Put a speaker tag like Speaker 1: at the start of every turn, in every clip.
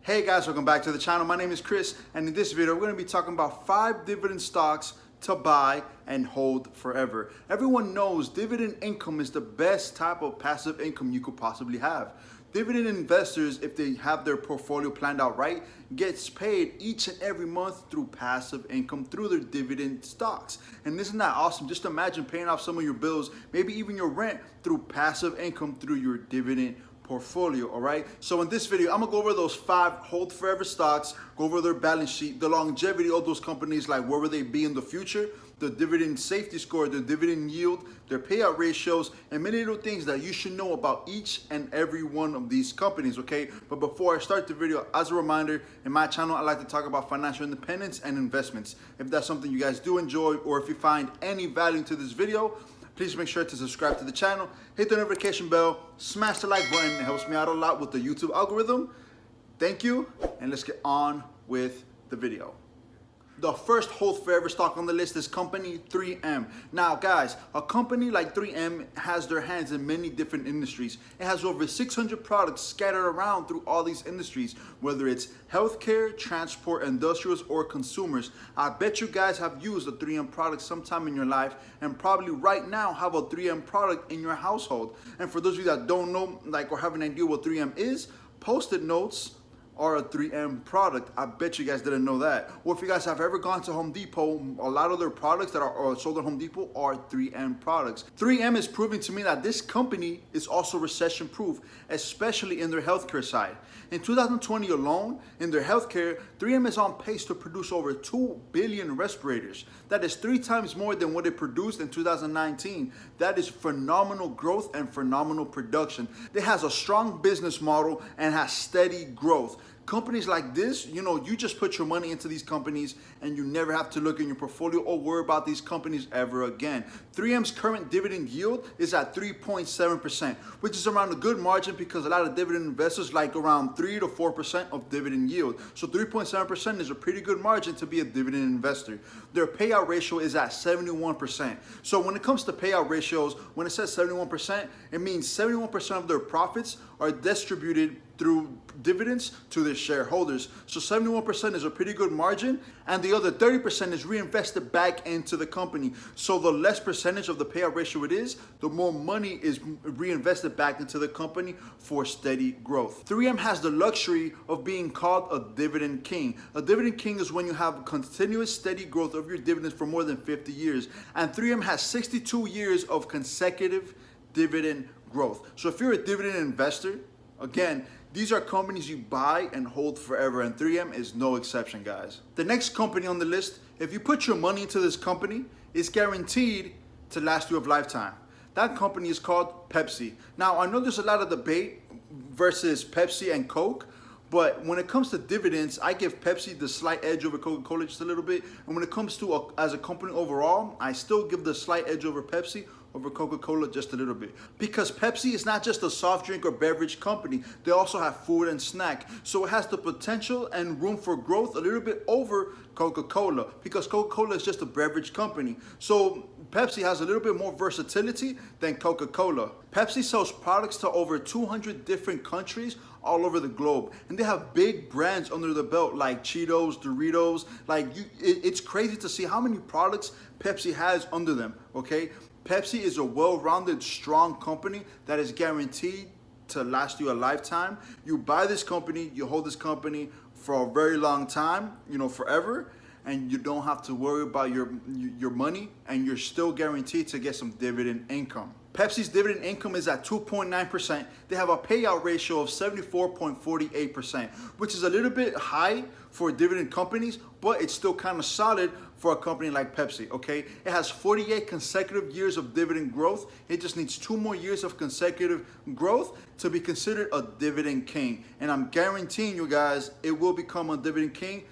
Speaker 1: Hey guys, welcome back to the channel. My name is Chris, and in this video we're going to be talking about 5 dividend stocks to buy and hold forever. Everyone knows dividend income is the best type of passive income you could possibly have. Dividend investors, if they have their portfolio planned out right, gets paid each and every month through passive income through their dividend stocks. And isn't that awesome? Just imagine paying off some of your bills, maybe even your rent, through passive income through your dividend portfolio. All right, so in this video I'm gonna go over those 5 hold forever stocks, go over their balance sheet, the longevity of those companies, like where will they be in the future, the dividend safety score, the dividend yield, their payout ratios, and many little things that you should know about each and every one of these companies. Okay, but before I start the video, as a reminder, in my channel I like to talk about financial independence and investments. If that's something you guys do enjoy, or if you find any value to this video, please make sure to subscribe to the channel, hit the notification bell, smash the like button. It helps me out a lot with the YouTube algorithm. Thank you, and let's get on with the video. The first hold forever stock on the list is company 3M. Now guys, a company like 3M has their hands in many different industries. It has over 600 products scattered around through all these industries, whether it's healthcare, transport, industrials, or consumers. I bet you guys have used a 3M product sometime in your life, and probably right now have a 3M product in your household. And for those of you that don't know, or have an idea what 3M is, Post-it notes are a 3M product. I bet you guys didn't know that. Or if you guys have ever gone to Home Depot, a lot of their products that are sold at Home Depot are 3M products. 3M is proving to me that this company is also recession proof, especially in their healthcare side. In 2020 alone, in their healthcare, 3M is on pace to produce over 2 billion respirators. That is 3 times more than what it produced in 2019. That is phenomenal growth and phenomenal production. It has a strong business model and has steady growth. Companies like this, you just put your money into these companies and you never have to look in your portfolio or worry about these companies ever again. 3M's current dividend yield is at 3.7%, which is around a good margin because a lot of dividend investors like around 3 to 4% of dividend yield. So 3.7% is a pretty good margin to be a dividend investor. Their payout ratio is at 71%. So when it comes to payout ratios, when it says 71%, it means 71% of their profits are distributed through dividends to their shareholders. So 71% is a pretty good margin, and the other 30% is reinvested back into the company. So the less percentage of the payout ratio it is, the more money is reinvested back into the company for steady growth. 3M has the luxury of being called a dividend king. A dividend king is when you have continuous steady growth of your dividends for more than 50 years. And 3M has 62 years of consecutive dividend growth. So if you're a dividend investor, again, these are companies you buy and hold forever, and 3M is no exception, guys. The next company on the list, if you put your money into this company, it's guaranteed to last you a lifetime. That company is called Pepsi. Now, I know there's a lot of debate versus Pepsi and Coke, but when it comes to dividends, I give Pepsi the slight edge over Coca-Cola just a little bit. And when it comes to as a company overall, I still give the slight edge over Pepsi over Coca-Cola just a little bit. Because Pepsi is not just a soft drink or beverage company. They also have food and snack. So it has the potential and room for growth a little bit over Coca-Cola, because Coca-Cola is just a beverage company. So Pepsi has a little bit more versatility than Coca-Cola. Pepsi sells products to over 200 different countries all over the globe, and they have big brands under the belt like Cheetos, Doritos. It's crazy to see how many products Pepsi has under them. Okay, Pepsi is a well-rounded, strong company that is guaranteed to last you a lifetime. You buy this company, you hold this company for a very long time, forever, and you don't have to worry about your money, and you're still guaranteed to get some dividend income. Pepsi's dividend income is at 2.9%. They have a payout ratio of 74.48%, which is a little bit high for dividend companies, but it's still kind of solid for a company like Pepsi, okay? It has 48 consecutive years of dividend growth. It just needs 2 more years of consecutive growth to be considered a dividend king. And I'm guaranteeing you guys, it will become a dividend king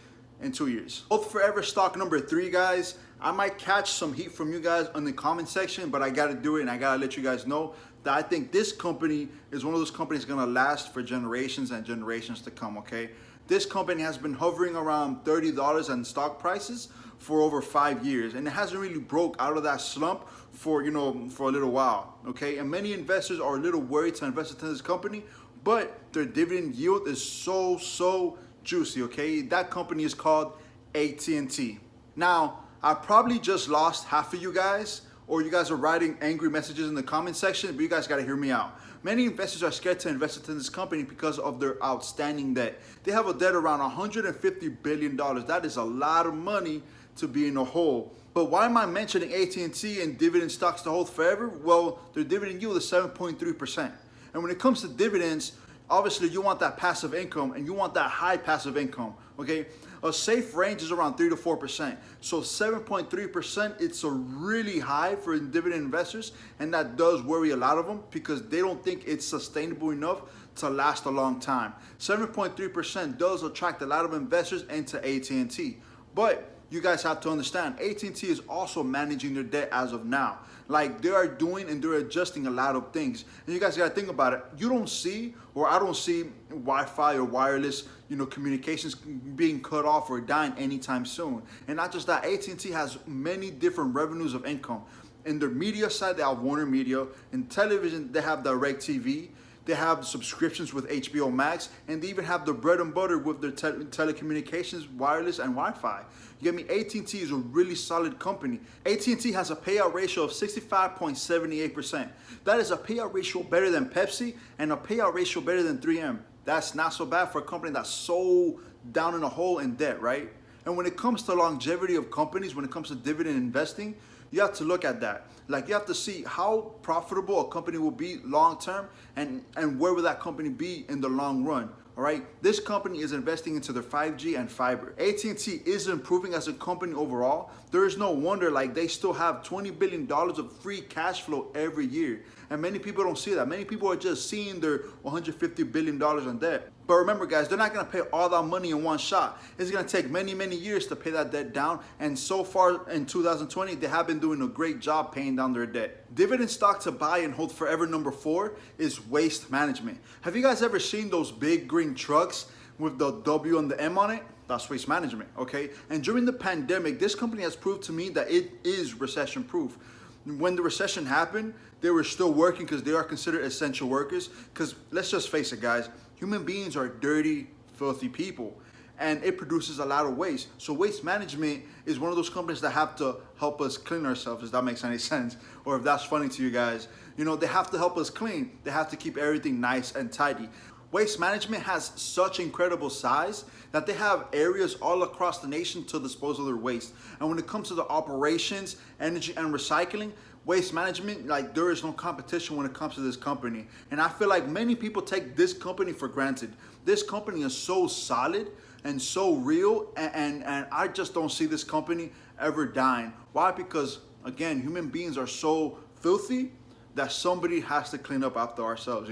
Speaker 1: in 2 years. Hold forever stock number 3, guys. I might catch some heat from you guys in the comment section, but I gotta do it, and I gotta let you guys know that I think this company is one of those companies gonna last for generations and generations to come, okay? This company has been hovering around $30 in stock prices for over 5 years, and it hasn't really broke out of that slump for a little while, okay? And many investors are a little worried to invest into this company, but their dividend yield is so juicy, okay? That company is called AT&T. Now, I probably just lost half of you guys, or you guys are writing angry messages in the comment section, but you guys gotta hear me out. Many investors are scared to invest in this company because of their outstanding debt. They have a debt around $150 billion. That is a lot of money to be in a hole. But why am I mentioning AT&T and dividend stocks to hold forever? Well, their dividend yield is 7.3%. And when it comes to dividends, obviously you want that passive income and you want that high passive income, okay? A safe range is around 3 to 4%. So 7.3%, it's a really high for dividend investors, and that does worry a lot of them because they don't think it's sustainable enough to last a long time. 7.3% does attract a lot of investors into AT&T. But you guys have to understand, AT&T is also managing their debt as of now. Like, they are doing and they're adjusting a lot of things. And you guys gotta think about it. You don't see, or I don't see, Wi-Fi or wireless, communications being cut off or dying anytime soon. And not just that, AT&T has many different revenues of income. In their media side, they have Warner Media. In television, they have DirecTV. They have subscriptions with HBO Max, and they even have the bread and butter with their telecommunications, wireless, and Wi-Fi. You get me? AT&T is a really solid company. AT&T has a payout ratio of 65.78%. That is a payout ratio better than Pepsi and a payout ratio better than 3M. That's not so bad for a company that's so down in a hole in debt, right? And when it comes to longevity of companies, when it comes to dividend investing, you have to look at that. Like, you have to see how profitable a company will be long term and where will that company be in the long run. All right, this company is investing into their 5G and fiber. AT&T is improving as a company overall. There is no wonder, like, they still have $20 billion of free cash flow every year. And many people don't see that. Many people are just seeing their $150 billion in debt. But remember, guys, they're not gonna pay all that money in one shot. It's gonna take many years to pay that debt down. And so far in 2020, they have been doing a great job paying down their debt. Dividend stock to buy and hold forever number 4 is Waste Management. Have you guys ever seen those big green trucks with the W and the M on it? That's Waste Management, okay? And during the pandemic, this company has proved to me that it is recession proof. When the recession happened, they were still working because they are considered essential workers. Because let's just face it, guys, human beings are dirty, filthy people, and it produces a lot of waste. So Waste Management is one of those companies that have to help us clean ourselves, if that makes any sense, or if that's funny to you guys. They have to help us clean. They have to keep everything nice and tidy. Waste Management has such incredible size that they have areas all across the nation to dispose of their waste. And when it comes to the operations, energy, and recycling, Waste Management, like, there is no competition when it comes to this company. And I feel like many people take this company for granted. This company is so solid and so real, and I just don't see this company ever dying. Why? Because, again, human beings are so filthy that somebody has to clean up after ourselves,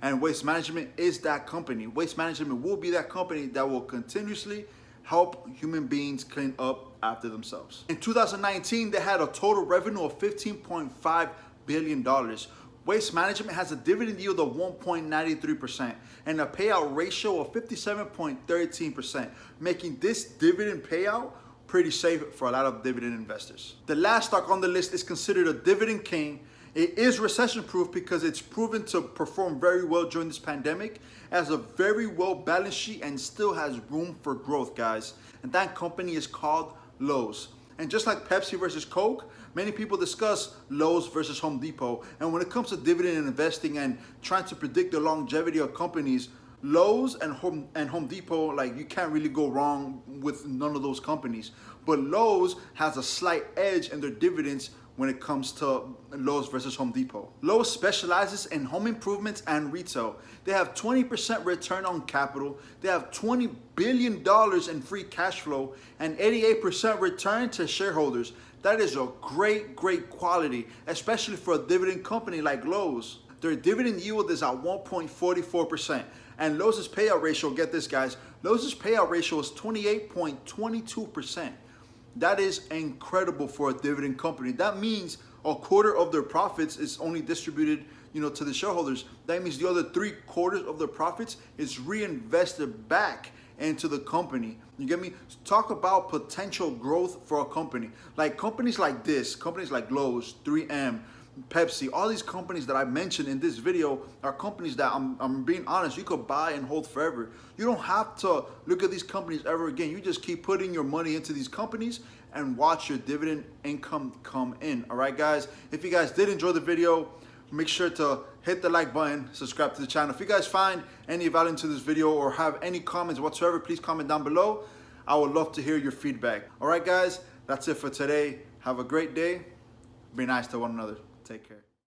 Speaker 1: And Waste Management is that company. Waste Management will be that company that will continuously help human beings clean up after themselves. In 2019, they had a total revenue of $15.5 billion. Waste Management has a dividend yield of 1.93% and a payout ratio of 57.13%, making this dividend payout pretty safe for a lot of dividend investors. The last stock on the list is considered a dividend king. It is recession proof because it's proven to perform very well during this pandemic, has a very well balanced sheet, and still has room for growth, guys. And that company is called Lowe's. And just like Pepsi versus Coke, many people discuss Lowe's versus Home Depot. And when it comes to dividend investing and trying to predict the longevity of companies, Lowe's and Home Depot, like, you can't really go wrong with none of those companies. But Lowe's has a slight edge in their dividends when it comes to Lowe's versus Home Depot. Lowe's specializes in home improvements and retail. They have 20% return on capital. They have $20 billion in free cash flow and 88% return to shareholders. That is a great quality, especially for a dividend company like Lowe's. Their dividend yield is at 1.44%. And Lowe's payout ratio, get this, guys, Lowe's payout ratio is 28.22%. That is incredible for a dividend company. That means a quarter of their profits is only distributed, to the shareholders. That means the other 3/4 of their profits is reinvested back into the company. You get me? Talk about potential growth for a company. Like companies like this, companies like Lowe's, 3M, Pepsi, all these companies that I mentioned in this video are companies that I'm being honest, you could buy and hold forever. You don't have to look at these companies ever again. You just keep putting your money into these companies and watch your dividend income come in. All right, guys, if you guys did enjoy the video, make sure to hit the like button, subscribe to the channel. If you guys find any value into this video or have any comments whatsoever, please comment down below. I would love to hear your feedback. All right, guys, that's it for today. Have a great day. Be nice to one another. Take care.